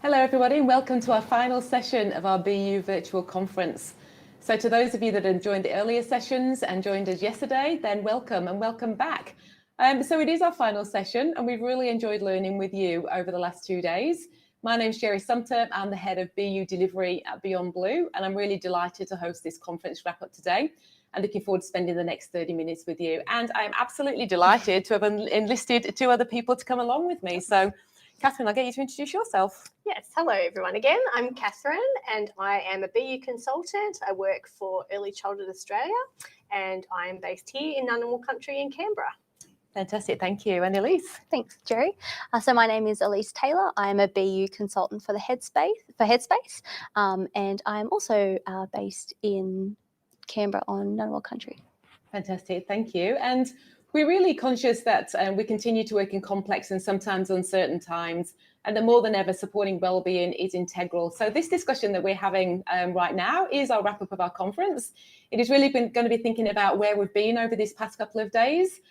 Hello everybody and welcome to our final session of our BU virtual conference. So to those of you that have joined the earlier sessions and joined us yesterday, then welcome and welcome back. So it is our final session and we've really enjoyed learning with you over the last 2 days. My name's Geri Sumpter, I'm the head of BU delivery at Beyond Blue and I'm really delighted to host this conference wrap up today and looking forward to spending the next 30 minutes with you. And I'm absolutely delighted to have enlisted 2 other people to come along with me. So Catherine, I'll get you to introduce yourself. Yes, hello everyone again. I'm Catherine and I am a BU consultant. I work for Early Childhood Australia and I am based here in Ngunnawal Country in Canberra. Fantastic, thank you. And Elise? Thanks, Geri. So my name is Elise Taylor. I am a BU consultant for Headspace, and I'm also based in Canberra on Ngunnawal Country. Fantastic, thank you. And we're really conscious that we continue to work in complex and sometimes uncertain times, and that more than ever, supporting wellbeing is integral. So this discussion that we're having right now is our wrap up of our conference. It has really been going to be thinking about where we've been over these past couple of days,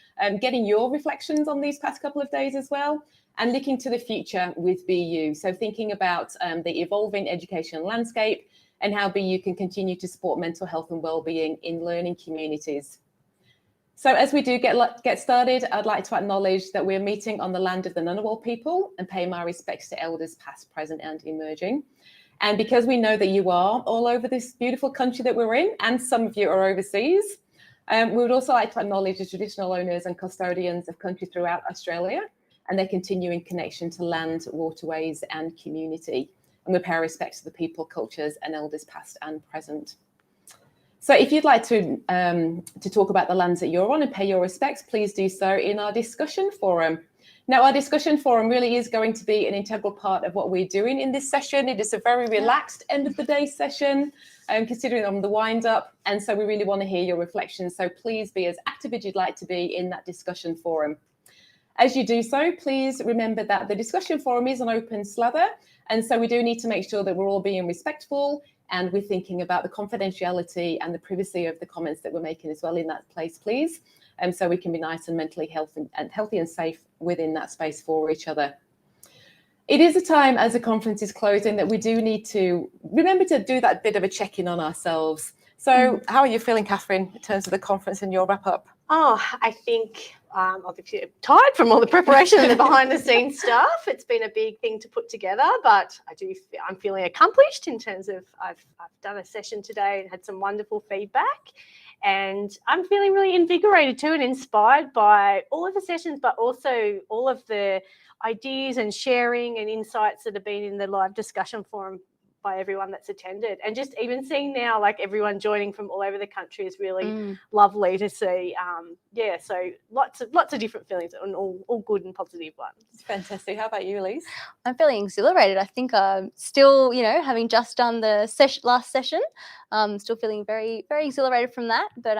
getting your reflections on these past couple of days as well, and looking to the future with BU. So thinking about the evolving educational landscape and how BU can continue to support mental health and wellbeing in learning communities. So as we do get started, I'd like to acknowledge that we're meeting on the land of the Ngunnawal people and pay my respects to elders past, present and emerging. And because we know that you are all over this beautiful country that we're in, and some of you are overseas, we would also like to acknowledge the traditional owners and custodians of country throughout Australia and their continuing connection to land, waterways and community. And we pay our respects to the people, cultures and elders past and present. So if you'd like to talk about the lands that you're on and pay your respects, please do so in our discussion forum. Now, our discussion forum really is going to be an integral part of what we're doing in this session. It is a very relaxed end of the day session, considering on the wind up. And so we really want to hear your reflections. So please be as active as you'd like to be in that discussion forum. As you do so, please remember that the discussion forum is an open slather. And so we do need to make sure that we're all being respectful and we're thinking about the confidentiality and the privacy of the comments that we're making as well in that place, please. So we can be nice and mentally healthy and safe within that space for each other. It is a time as the conference is closing that we do need to remember to do that bit of a check-in on ourselves. So how are you feeling, Catherine, in terms of the conference and your wrap up? Oh, I think obviously I'm tired from all the preparation and the behind the scenes stuff. It's been a big thing to put together, but I'm feeling accomplished in terms of I've done a session today and had some wonderful feedback. And I'm feeling really invigorated too and inspired by all of the sessions, but also all of the ideas and sharing and insights that have been in the live discussion forum by everyone that's attended. And just even seeing now like everyone joining from all over the country is really lovely to see. So lots of different feelings and all good and positive ones. Fantastic. How about you, Elise? I'm feeling exhilarated. I think I'm still, having just done the last session, still feeling very, very exhilarated from that. But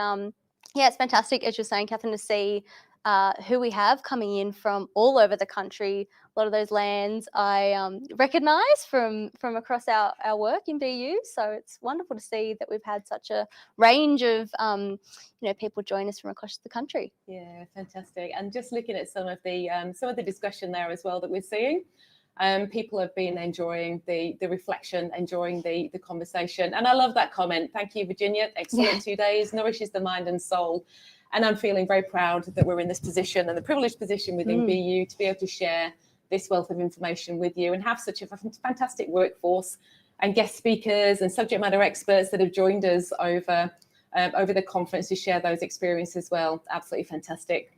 it's fantastic, as you're saying, Catherine, to see who we have coming in from all over the country. A lot of those lands I recognise from across our work in BU. So it's wonderful to see that we've had such a range of people join us from across the country. Yeah, fantastic. And just looking at some of the discussion there as well that we're seeing. People have been enjoying the reflection, enjoying the conversation. And I love that comment. Thank you, Virginia. Excellent 2 days, nourishes the mind and soul. And I'm feeling very proud that we're in this position and the privileged position within BU to be able to share this wealth of information with you and have such a fantastic workforce and guest speakers and subject matter experts that have joined us over the conference to share those experiences as well. Absolutely fantastic.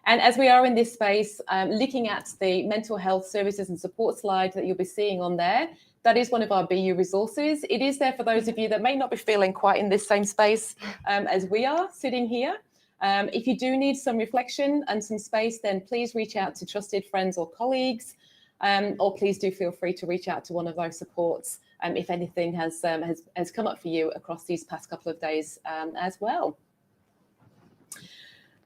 And as we are in this space, looking at the mental health services and support slide that you'll be seeing on there, that is one of our BU resources. It is there for those of you that may not be feeling quite in this same space as we are sitting here. If you do need some reflection and some space, then please reach out to trusted friends or colleagues, or please do feel free to reach out to one of those supports if anything has come up for you across these past couple of days as well.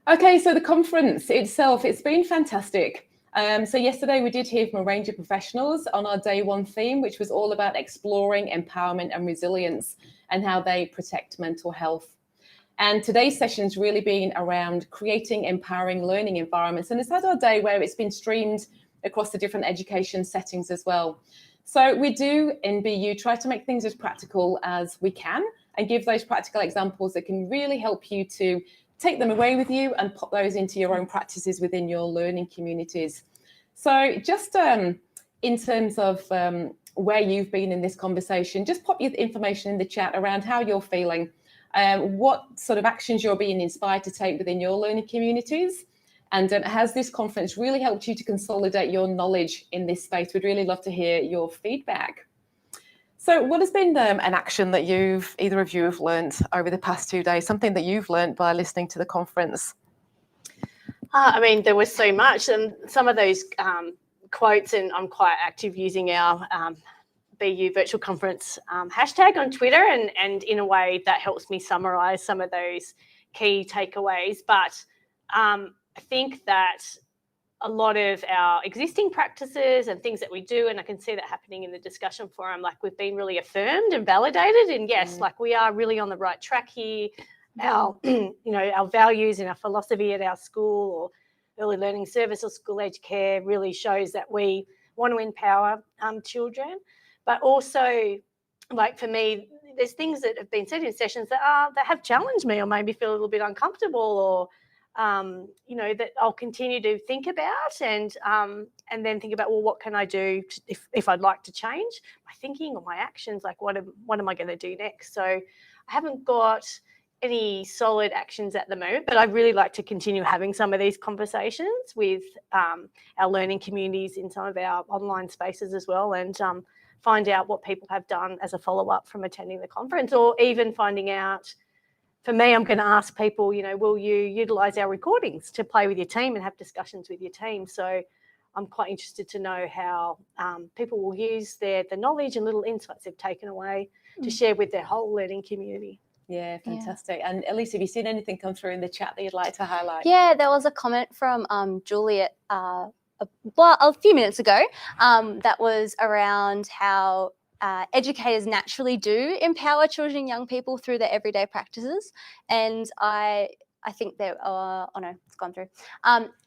Okay, so the conference itself, it's been fantastic. So yesterday we did hear from a range of professionals on our day one theme, which was all about exploring empowerment and resilience and how they protect mental health. And today's session's really been around creating empowering learning environments. And it's had our day where it's been streamed across the different education settings as well. So we do in BU try to make things as practical as we can and give those practical examples that can really help you to take them away with you and pop those into your own practices within your learning communities. So just in terms of where you've been in this conversation, just pop your information in the chat around how you're feeling, what sort of actions you're being inspired to take within your learning communities. And has this conference really helped you to consolidate your knowledge in this space? We'd really love to hear your feedback. So what has been an action that either of you have learned over the past 2 days, something that you've learned by listening to the conference? I mean, there was so much, and some of those quotes, and I'm quite active using our BU virtual conference hashtag on Twitter, and in a way that helps me summarize some of those key takeaways. But I think that a lot of our existing practices and things that we do, and I can see that happening in the discussion forum, like we've been really affirmed and validated, and yes, like we are really on the right track here. Our, our values and our philosophy at our school or early learning service or school age care really shows that we want to empower children. But also, like for me, there's things that have been said in sessions that have challenged me or made me feel a little bit uncomfortable, or that I'll continue to think about and then think about, well, what can I do if I'd like to change my thinking or my actions? Like, what am I going to do next? So I haven't got any solid actions at the moment, but I'd really like to continue having some of these conversations with our learning communities in some of our online spaces as well, and find out what people have done as a follow-up from attending the conference, or even finding out, for me, I'm going to ask people, will you utilise our recordings to play with your team and have discussions with your team? So I'm quite interested to know how people will use the knowledge and little insights they've taken away to share with their whole learning community. Yeah, fantastic. And Elise, have you seen anything come through in the chat that you'd like to highlight? Yeah, there was a comment from Juliet a few minutes ago that was around how educators naturally do empower children and young people through their everyday practices. And I think that, oh no, it's gone through.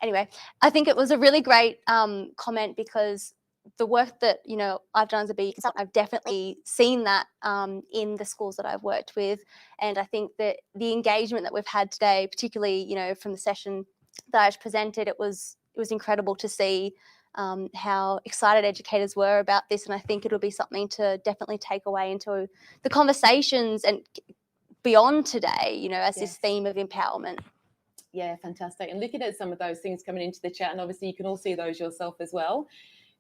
Anyway, I think it was a really great comment, because the work that, I've done as a BU consultant, I've definitely seen that in the schools that I've worked with. And I think that the engagement that we've had today, particularly, from the session that I presented, it was incredible to see how excited educators were about this. And I think it'll be something to definitely take away into the conversations and beyond today, as this theme of empowerment. Yeah, fantastic. And looking at some of those things coming into the chat, and obviously you can all see those yourself as well,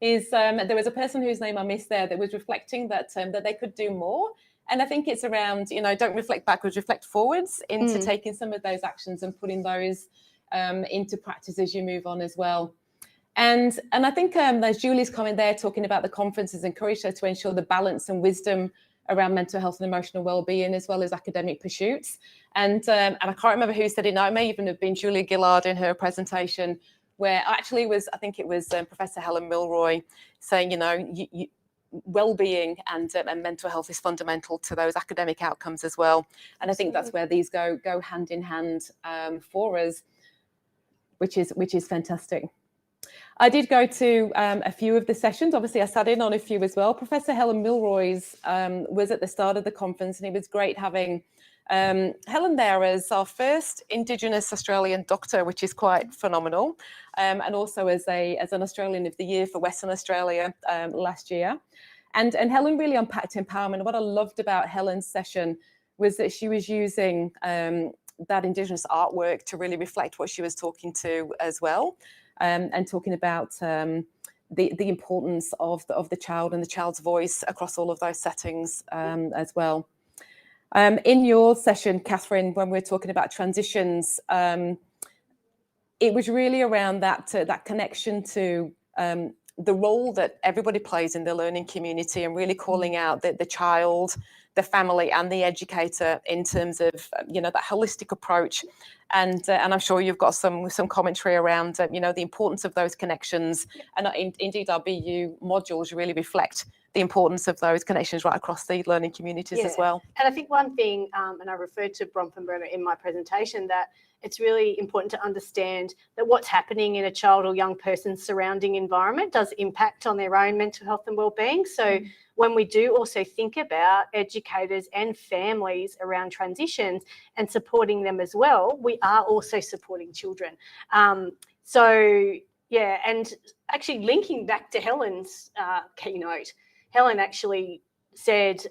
is there was a person whose name I missed there that was reflecting that they could do more. And I think it's around, don't reflect backwards, reflect forwards into taking some of those actions and putting those into practice as you move on as well. And I think there's Julie's comment there talking about the conferences encouraged her to ensure the balance and wisdom around mental health and emotional well-being, as well as academic pursuits. And I can't remember who said it now. It may even have been Julia Gillard in her presentation, where actually I think it was Professor Helen Milroy saying, well-being and mental health is fundamental to those academic outcomes as well. And I think that's where these go hand in hand for us, which is fantastic. I did go to a few of the sessions. Obviously, I sat in on a few as well. Professor Helen Milroy's was at the start of the conference, and it was great having Helen there as our first Indigenous Australian doctor, which is quite phenomenal, and also as an Australian of the Year for Western Australia last year. And Helen really unpacked empowerment. What I loved about Helen's session was that she was using that Indigenous artwork to really reflect what she was talking to as well, and talking about the importance of the child and the child's voice across all of those settings as well. In your session, Catherine, when we're talking about transitions, it was really around that connection to the role that everybody plays in the learning community, and really calling out the child, the family, and the educator in terms of that holistic approach. And I'm sure you've got some commentary around the importance of those connections, and indeed our BU modules really reflect the importance of those connections right across the learning communities as well. And I think one thing, and I referred to Bronfenbrenner in my presentation, that it's really important to understand that what's happening in a child or young person's surrounding environment does impact on their own mental health and wellbeing. So when we do also think about educators and families around transitions and supporting them as well, we are also supporting children. And actually linking back to Helen's keynote, Helen actually said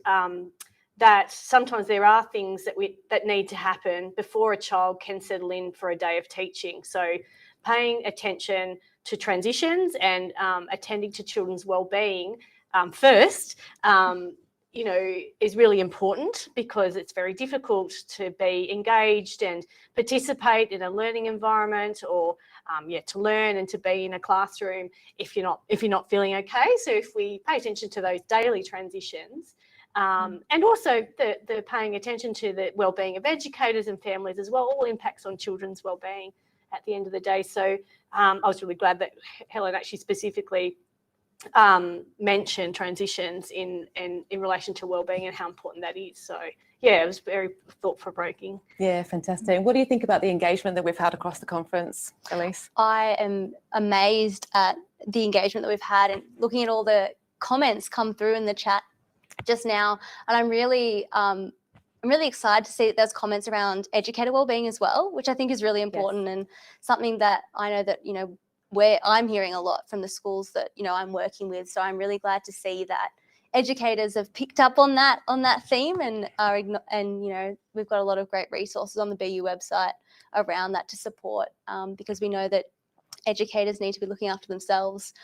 that sometimes there are things that need to happen before a child can settle in for a day of teaching. So paying attention to transitions and attending to children's wellbeing first, is really important, because it's very difficult to be engaged and participate in a learning environment, or to learn and to be in a classroom if you're not feeling okay. So if we pay attention to those daily transitions, and also the paying attention to the wellbeing of educators and families as well, all impacts on children's wellbeing at the end of the day. So I was really glad that Helen actually specifically mentioned transitions in relation to wellbeing and how important that is. So yeah, it was very thought-provoking. Yeah, fantastic. And what do you think about the engagement that we've had across the conference, Elise? I am amazed at the engagement that we've had, and looking at all the comments come through in the chat just now, and I'm really excited to see that there's comments around educator wellbeing as well, which I think is really important, and something that I know that where I'm hearing a lot from the schools that I'm working with. So I'm really glad to see that educators have picked up on that theme, and we've got a lot of great resources on the BU website around that to support, because we know that educators need to be looking after themselves,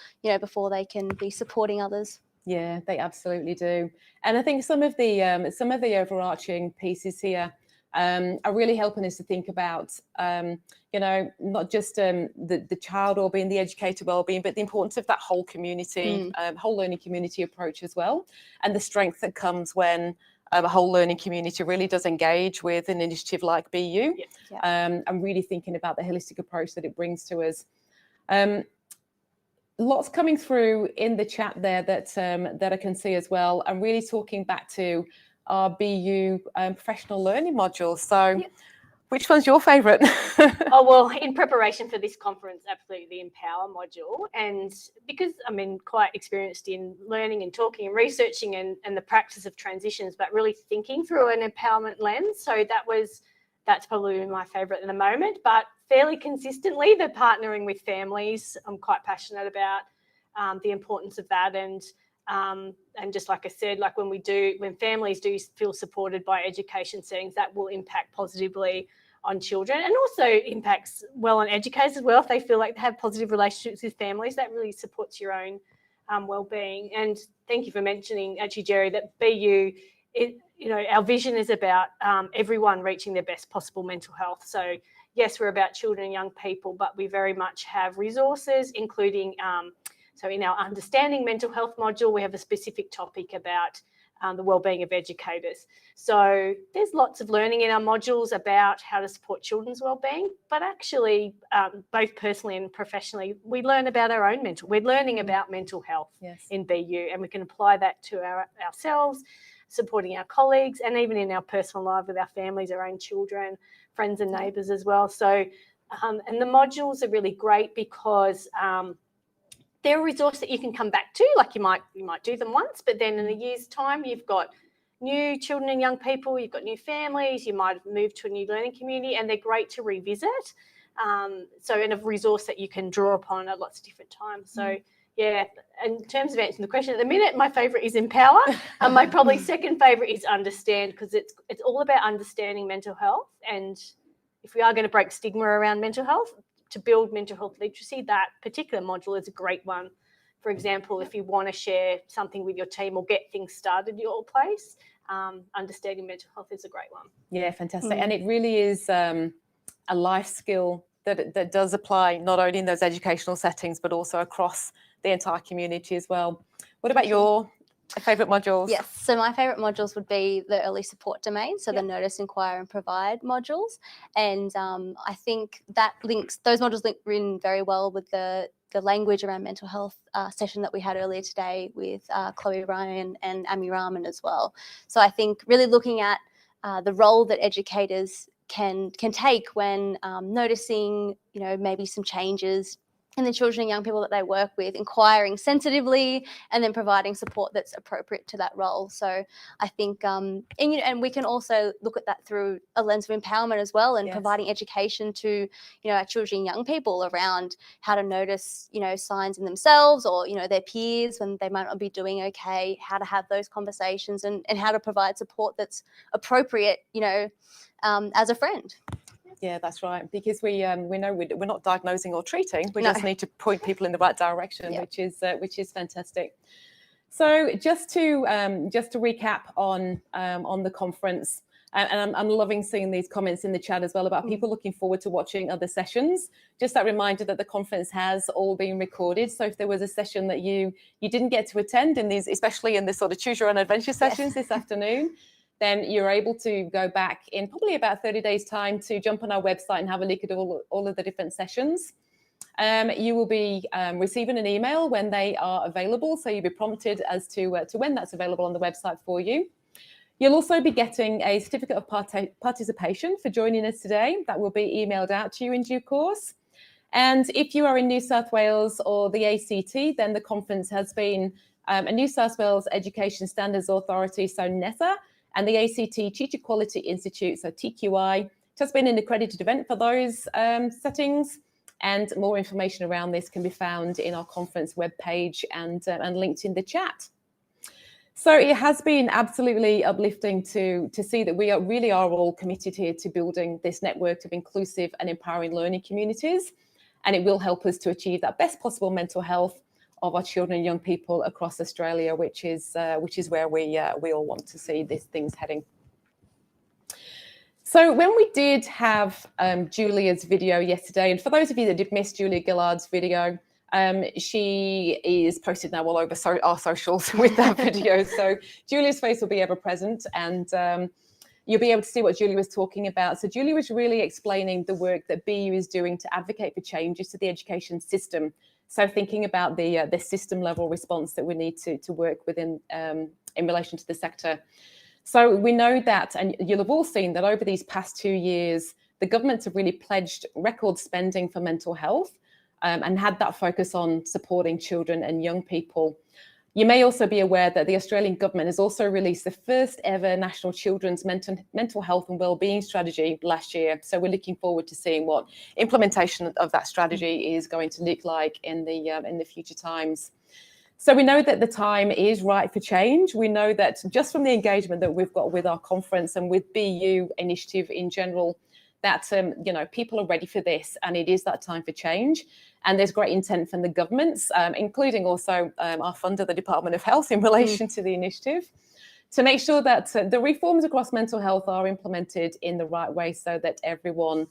before they can be supporting others. Yeah, they absolutely do. And I think some of the overarching pieces here are really helping us to think about, not just the child wellbeing, the educator wellbeing, but the importance of that whole community, whole learning community approach as well, and the strength that comes when a whole learning community really does engage with an initiative like BU. I'm really thinking about the holistic approach that it brings to us. Lots coming through in the chat there that I can see as well. I'm really talking back to our BU professional learning module. So which one's your favourite? Oh, well, in preparation for this conference, absolutely the Empower module. And because I'm quite experienced in learning and talking and researching and the practice of transitions, but really thinking through an empowerment lens. So that's probably my favourite in the moment. But fairly consistently, the partnering with families, I'm quite passionate about the importance of that. And just like I said, like when families do feel supported by education settings, that will impact positively on children, and also impacts well on educators as well. If they feel like they have positive relationships with families, that really supports your own wellbeing. And thank you for mentioning, actually, Geri, that BU, our vision is about everyone reaching their best possible mental health. So yes, we're about children and young people, but we very much have resources, including so in our Understanding Mental Health module, we have a specific topic about the wellbeing of educators. So there's lots of learning in our modules about how to support children's wellbeing, but actually both personally and professionally, we learn about we're learning about mental health in BU, and we can apply that to ourselves, supporting our colleagues, and even in our personal life with our families, our own children, friends and neighbours as well. So, and the modules are really great because they're a resource that you can come back to. Like you might do them once, but then in a year's time, you've got new children and young people, you've got new families, you might have moved to a new learning community, and they're great to revisit. So, and a resource that you can draw upon at lots of different times. So, yeah, in terms of answering the question at the minute, my favourite is Empower. My probably second favourite is Understand, because it's all about understanding mental health. And if we are going to break stigma around mental health, to build mental health literacy, that particular module is a great one. For example, if you want to share something with your team or get things started at your place, Understanding Mental Health is a great one. Yeah, fantastic. And it really is a life skill that does apply not only in those educational settings, but also across the entire community as well. What about your favourite modules? Yes, so my favourite modules would be the early support domain, so the notice, inquire and provide modules. And I think those modules link in very well with the the language around mental health session that we had earlier today with Chloe Ryan and Amy Rahman as well. So I think really looking at the role that educators can take when noticing, maybe some changes in the children and young people that they work with, inquiring sensitively, and then providing support that's appropriate to that role. So I think, and we can also look at that through a lens of empowerment as well, and providing education to, our children and young people around how to notice, signs in themselves or, their peers when they might not be doing okay, how to have those conversations and how to provide support that's appropriate, as a friend. Yeah, that's right. Because we know we're not diagnosing or treating. We just need to point people in the right direction, which is fantastic. So just to recap on the conference, and I'm loving seeing these comments in the chat as well about people looking forward to watching other sessions. Just that reminder that the conference has all been recorded. So if there was a session that you didn't get to attend in these, especially in this sort of choose your own adventure sessions this afternoon, then you're able to go back in probably about 30 days time to jump on our website and have a look at all of the different sessions. You will be receiving an email when they are available, so you'll be prompted as to when that's available on the website for you. You'll also be getting a certificate of participation for joining us today. That will be emailed out to you in due course. And if you are in New South Wales or the ACT, then the conference has been a New South Wales Education Standards Authority, so NESA, and the ACT Teacher Quality Institute, so TQI. It has been an accredited event for those settings, and more information around this can be found in our conference webpage and linked in the chat. So it has been absolutely uplifting to see that we really are all committed here to building this network of inclusive and empowering learning communities, and it will help us to achieve that best possible mental health of our children and young people across Australia, which is where we all want to see these things heading. So when we did have Julia's video yesterday, and for those of you that did miss Julia Gillard's video, she is posted now all over our socials with that video. So Julia's face will be ever present, and you'll be able to see what Julia was talking about. So Julia was really explaining the work that BU is doing to advocate for changes to the education system. So thinking about the system level response that we need to work within in relation to the sector. So we know that, and you'll have all seen that over these past 2 years, the governments have really pledged record spending for mental health and had that focus on supporting children and young people. You may also be aware that the Australian government has also released the first ever National Children's Mental Health and Wellbeing Strategy last year. So we're looking forward to seeing what implementation of that strategy is going to look like in the future times. So we know that the time is right for change. We know that just from the engagement that we've got with our conference and with BU initiative in general, that people are ready for this, and it is that time for change. And there's great intent from the governments, including also our funder, the Department of Health, in relation to the initiative, to make sure that the reforms across mental health are implemented in the right way so that everyone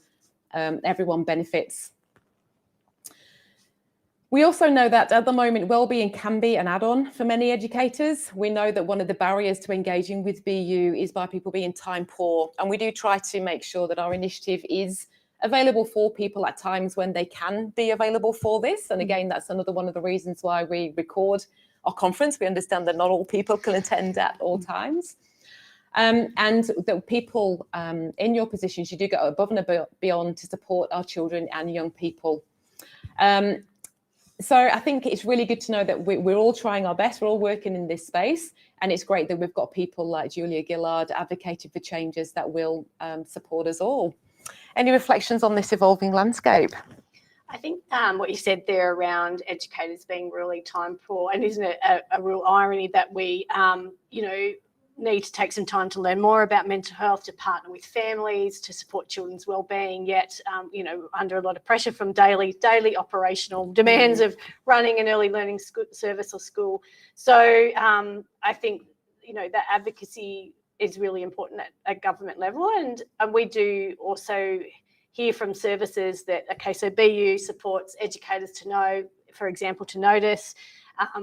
benefits. We also know that at the moment, wellbeing can be an add-on for many educators. We know that one of the barriers to engaging with BU is by people being time poor. And we do try to make sure that our initiative is available for people at times when they can be available for this. And again, that's another one of the reasons why we record our conference. We understand that not all people can attend at all times. And that people in your positions, you do go above and beyond to support our children and young people. So I think it's really good to know that we're all trying our best. We're all working in this space. And it's great that we've got people like Julia Gillard advocating for changes that will support us all. Any reflections on this evolving landscape? I think what you said there around educators being really time poor, and isn't it a real irony that we, need to take some time to learn more about mental health, to partner with families, to support children's wellbeing, yet, under a lot of pressure from daily operational demands of running an early learning service or school. So I think, that advocacy is really important at government level. And we do also hear from services that, so BU supports educators to know, for example, to notice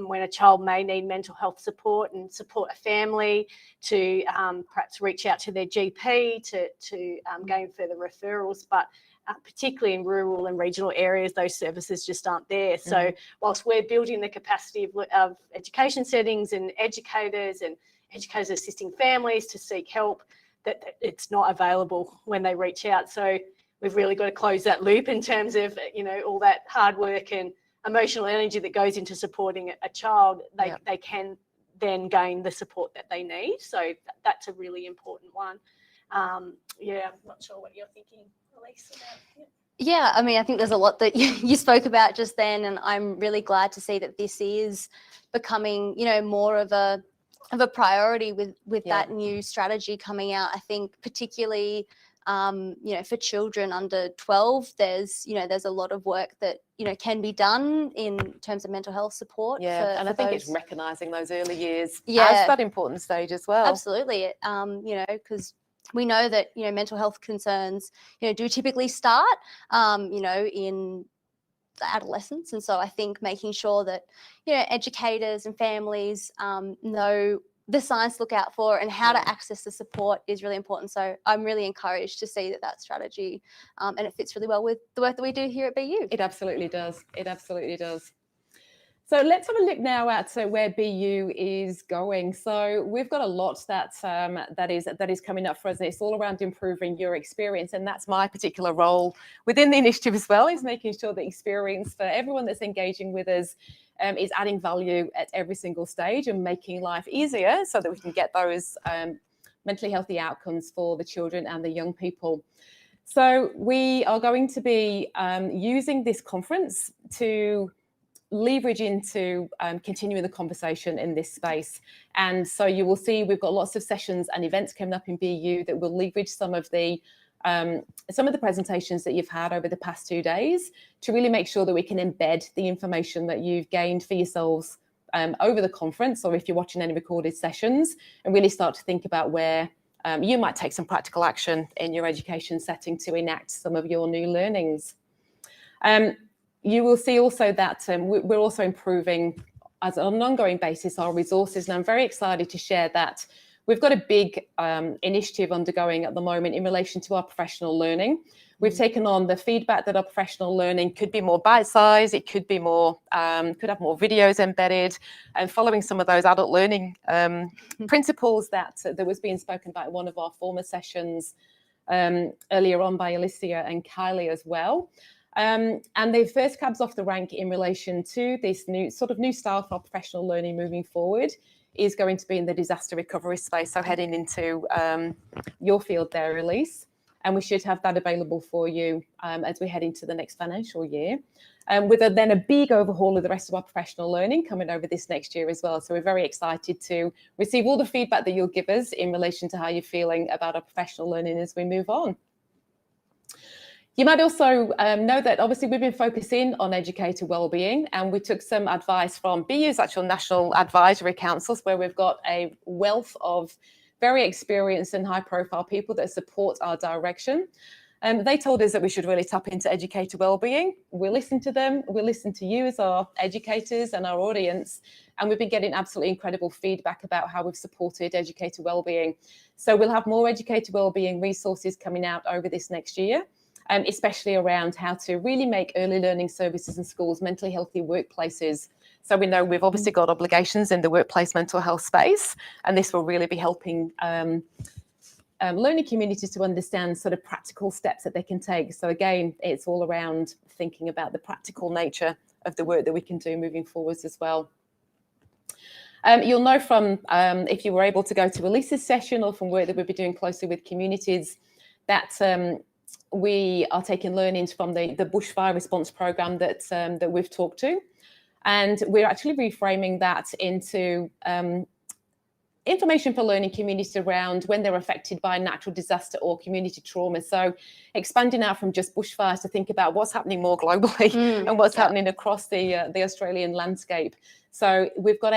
when a child may need mental health support, and support a family to perhaps reach out to their GP to gain further referrals. But particularly in rural and regional areas, those services just aren't there. So whilst we're building the capacity of education settings and educators assisting families to seek help, that it's not available when they reach out. So we've really got to close that loop in terms of, all that hard work and emotional energy that goes into supporting a child. They can then gain the support that they need. So that's a really important one. I'm not sure what you're thinking, Elise, about. Yeah, I mean, I think there's a lot that you spoke about just then, and I'm really glad to see that this is becoming, more of a priority with that new strategy coming out. I think particularly, for children under 12, there's a lot of work that, can be done in terms of mental health support. And I think it's recognising those early years as that important stage as well. Absolutely. Because we know that, mental health concerns, do typically start, in adolescence. And so I think making sure that, educators and families know the signs to look out for and how to access the support is really important. So I'm really encouraged to see that strategy and it fits really well with the work that we do here at BU. It absolutely does. It absolutely does. So let's have a look now at where BU is going. So we've got a lot that is coming up for us, and it's all around improving your experience. And that's my particular role within the initiative as well, is making sure the experience for everyone that's engaging with us is adding value at every single stage and making life easier so that we can get those mentally healthy outcomes for the children and the young people. So we are going to be using this conference to leverage into continuing the conversation in this space. And so you will see we've got lots of sessions and events coming up in BU that will leverage some of the presentations that you've had over the past 2 days to really make sure that we can embed the information that you've gained for yourselves over the conference, or if you're watching any recorded sessions, and really start to think about where you might take some practical action in your education setting to enact some of your new learnings. You will see also that we're also improving on an ongoing basis our resources, and I'm very excited to share that we've got a big initiative undergoing at the moment in relation to our professional learning. We've taken on the feedback that our professional learning could be more bite-sized, it could be more, could have more videos embedded, and following some of those adult learning principles that was being spoken about in one of our former sessions earlier on by Alicia and Kylie as well. And the first cabs off the rank in relation to this new style for professional learning moving forward is going to be in the disaster recovery space. So heading into your field there, Elise, and we should have that available for you as we head into the next financial year. With then a big overhaul of the rest of our professional learning coming over this next year as well. So we're very excited to receive all the feedback that you'll give us in relation to how you're feeling about our professional learning as we move on. You might also know that obviously we've been focusing on educator wellbeing, and we took some advice from BU's actual National Advisory Councils, where we've got a wealth of very experienced and high profile people that support our direction. They told us that we should really tap into educator wellbeing. We listened to them, we listened to you as our educators and our audience, and we've been getting absolutely incredible feedback about how we've supported educator wellbeing. So we'll have more educator wellbeing resources coming out over this next year. Especially around how to really make early learning services in schools mentally healthy workplaces. So we know we've obviously got obligations in the workplace mental health space, and this will really be helping learning communities to understand sort of practical steps that they can take. So again, it's all around thinking about the practical nature of the work that we can do moving forwards as well. You'll know from, if you were able to go to Elise's session or from work that we'll be doing closely with communities, that we are taking learnings from the bushfire response program that we've talked to, and we're actually reframing that into information for learning communities around when they're affected by natural disaster or community trauma. So expanding out from just bushfires to think about what's happening more globally and what's happening across the Australian landscape. So we've got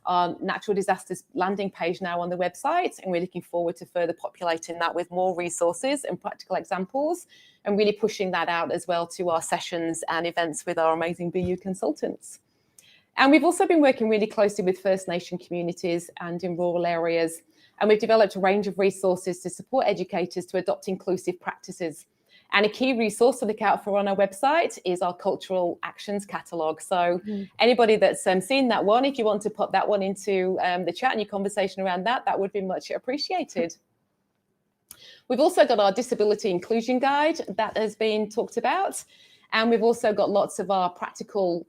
our natural disasters landing page now on the website, and we're looking forward to further populating that with more resources and practical examples, and really pushing that out as well to our sessions and events with our amazing BU consultants. And we've also been working really closely with First Nation communities and in rural areas, and we've developed a range of resources to support educators to adopt inclusive practices. And a key resource to look out for on our website is our cultural actions catalogue. So anybody that's seen that one, if you want to put that one into the chat and your conversation around that, that would be much appreciated. We've also got our disability inclusion guide that has been talked about. And we've also got lots of our practical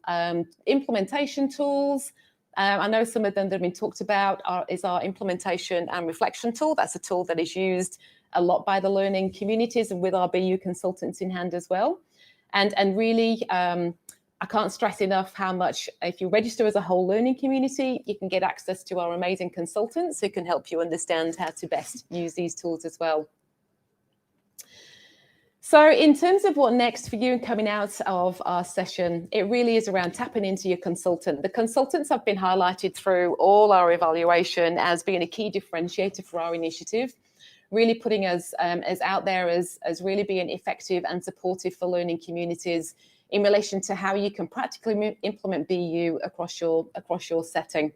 implementation tools. I know some of them that have been talked about is our implementation and reflection tool. That's a tool that is used a lot by the learning communities and with our BU consultants in hand as well. And really, I can't stress enough how much, if you register as a whole learning community, you can get access to our amazing consultants who can help you understand how to best use these tools as well. So in terms of what next for you and coming out of our session, it really is around tapping into your consultant. The consultants have been highlighted through all our evaluation as being a key differentiator for our initiative, really putting us as out there as really being effective and supportive for learning communities in relation to how you can practically implement BU across your setting.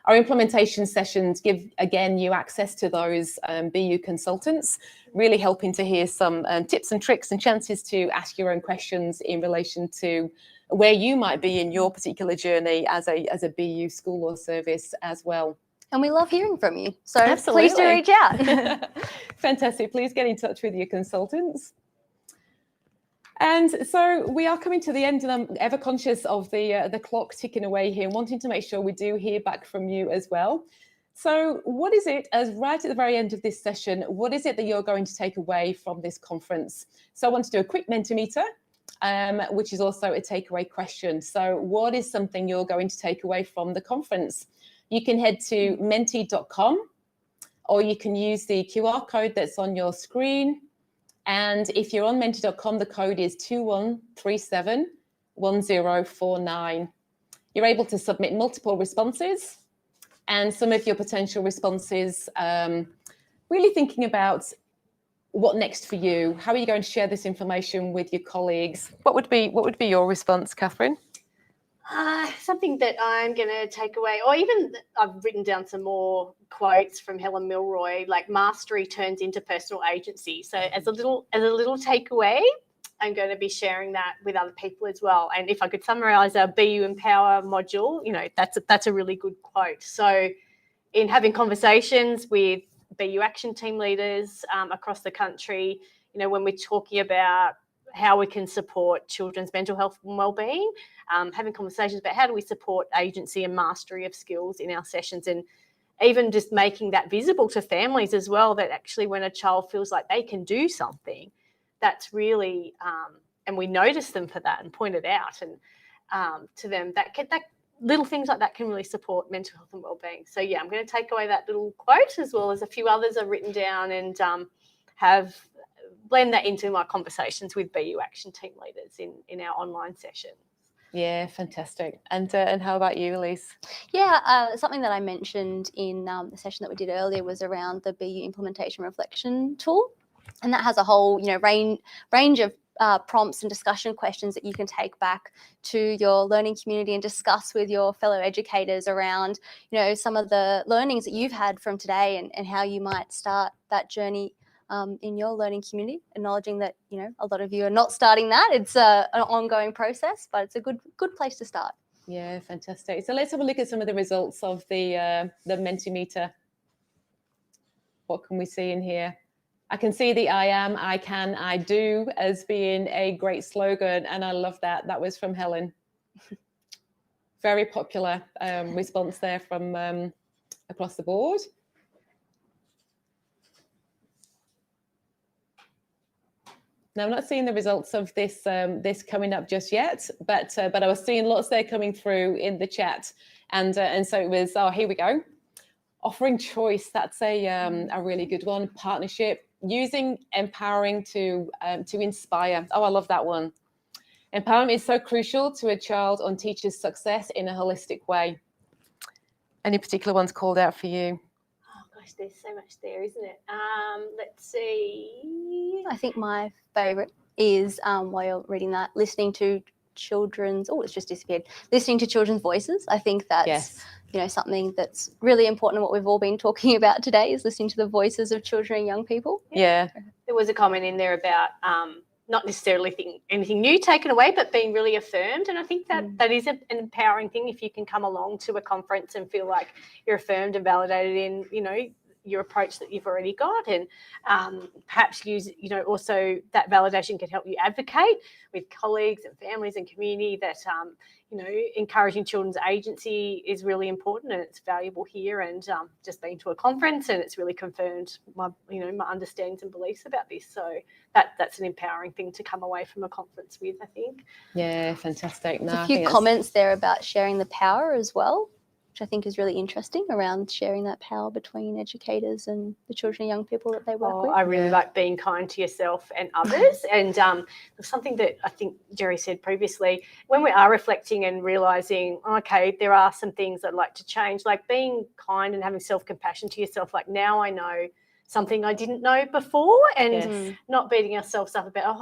Our implementation sessions give, again, you access to those BU consultants, really helping to hear some tips and tricks and chances to ask your own questions in relation to where you might be in your particular journey as a BU school or service as well. And we love hearing from you. So Absolutely. Please do reach out. Fantastic. Please get in touch with your consultants. And so we are coming to the end, and I'm ever conscious of the clock ticking away here, wanting to make sure we do hear back from you as well. So what is it, as right at the very end of this session, what is it that you're going to take away from this conference? So I want to do a quick Mentimeter, which is also a takeaway question. So what is something you're going to take away from the conference? You can head to menti.com, or you can use the QR code that's on your screen. And if you're on menti.com, the code is 21371049. You're able to submit multiple responses, and some of your potential responses, really thinking about what next for you. How are you going to share this information with your colleagues? What would be your response, Catherine? Something that I'm going to take away, or even I've written down some more quotes from Helen Milroy, like mastery turns into personal agency. So as a little takeaway, I'm going to be sharing that with other people as well. And if I could summarize our BU Empower module, that's a really good quote. So in having conversations with BU action team leaders across the country, when we're talking about how we can support children's mental health and wellbeing, having conversations about how do we support agency and mastery of skills in our sessions, and even just making that visible to families as well, that actually when a child feels like they can do something, that's really, and we notice them for that and point it out, and to them, that little things like that can really support mental health and wellbeing. So yeah, I'm going to take away that little quote, as well as a few others I've written down, and have blend that into my conversations with BU action team leaders in our online sessions. Yeah, fantastic. And how about you, Elise? Yeah, something that I mentioned in the session that we did earlier was around the BU implementation reflection tool, and that has a whole range of prompts and discussion questions that you can take back to your learning community and discuss with your fellow educators around some of the learnings that you've had from today, and how you might start that journey in your learning community, acknowledging that a lot of you are not starting that. It's an ongoing process, but it's a good place to start. Yeah, fantastic. So let's have a look at some of the results of the Mentimeter. What can we see in here? I can see the I am, I can, I do as being a great slogan, and I love that. That was from Helen. Very popular response there from across the board. Now, I'm not seeing the results of this coming up just yet, but I was seeing lots there coming through in the chat, and so it was. Oh, here we go. Offering choice. That's a really good one. Partnership. Using empowering to inspire. Oh, I love that one. Empowerment is so crucial to a child or teacher's success in a holistic way. Any particular ones called out for you? There's so much there, isn't it? Let's see. I think my favourite is, while you're reading that, listening to children's, it's just disappeared, listening to children's voices. I think that's, something that's really important, and what we've all been talking about today is listening to the voices of children and young people. Yeah, there was a comment in there about not necessarily anything new taken away, but being really affirmed. And I think that is an empowering thing if you can come along to a conference and feel like you're affirmed and validated in, your approach that you've already got, and perhaps use, also that validation can help you advocate with colleagues and families and community that, encouraging children's agency is really important and it's valuable here. And just been to a conference and it's really confirmed my understandings and beliefs about this. So that's an empowering thing to come away from a conference with, I think. Yeah, fantastic. There's a few comments there about sharing the power as well, which I think is really interesting, around sharing that power between educators and the children and young people that they work with. I really like being kind to yourself and others. And something that I think Geri said previously, when we are reflecting and realising, okay, there are some things I'd like to change, like being kind and having self-compassion to yourself, like now I know something I didn't know before, and not beating ourselves up about,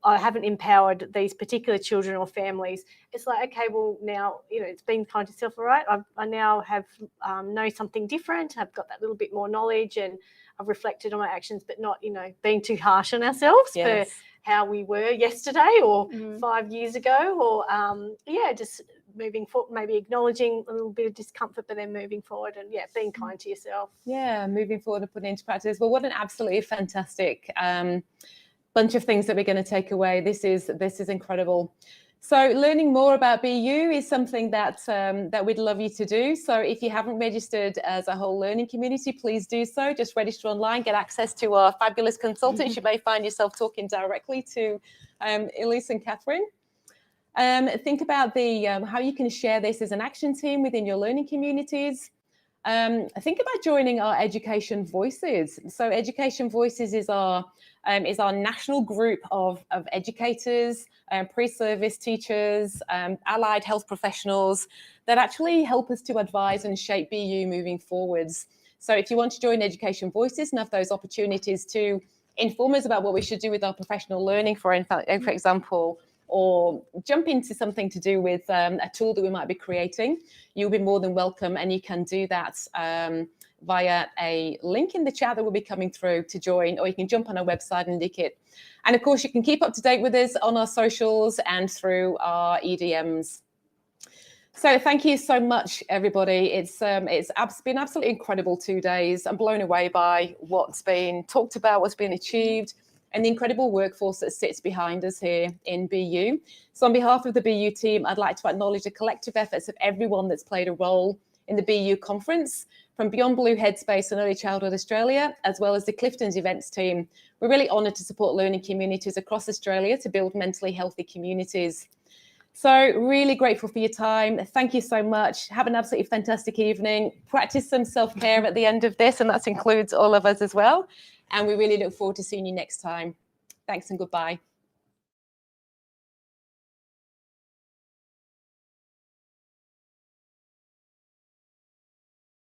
I haven't empowered these particular children or families. It's like, okay, well now, it's being kind to yourself, all right, I now have know something different. I've got that little bit more knowledge and I've reflected on my actions, but not, being too harsh on ourselves for how we were yesterday or 5 years ago, or just moving forward, maybe acknowledging a little bit of discomfort, but then moving forward and being kind to yourself. Yeah, moving forward and putting into practice. Well, what an absolutely fantastic bunch of things that we're going to take away. This is incredible. So learning more about BU is something that we'd love you to do. So if you haven't registered as a whole learning community, please do so. Just register online, get access to our fabulous consultants. You may find yourself talking directly to Elise and Catherine. Think about how you can share this as an action team within your learning communities. Think about joining our Education Voices. So Education Voices is our national group of educators, pre-service teachers, allied health professionals that actually help us to advise and shape BU moving forwards. So if you want to join Education Voices and have those opportunities to inform us about what we should do with our professional learning, for example, or jump into something to do with a tool that we might be creating, you'll be more than welcome, and you can do that via a link in the chat that will be coming through to join, or you can jump on our website and link it. And of course, you can keep up to date with us on our socials and through our EDMs. So thank you so much, everybody. It's been absolutely incredible 2 days. I'm blown away by what's been talked about, what's been achieved, and the incredible workforce that sits behind us here in BU. So on behalf of the BU team, I'd like to acknowledge the collective efforts of everyone that's played a role in the BU conference, from Beyond Blue Headspace and Early Childhood Australia, as well as the Clifton's events team. We're really honoured to support learning communities across Australia to build mentally healthy communities. So really grateful for your time. Thank you so much. Have an absolutely fantastic evening. Practice some self-care at the end of this, and that includes all of us as well. And we really look forward to seeing you next time. Thanks and goodbye.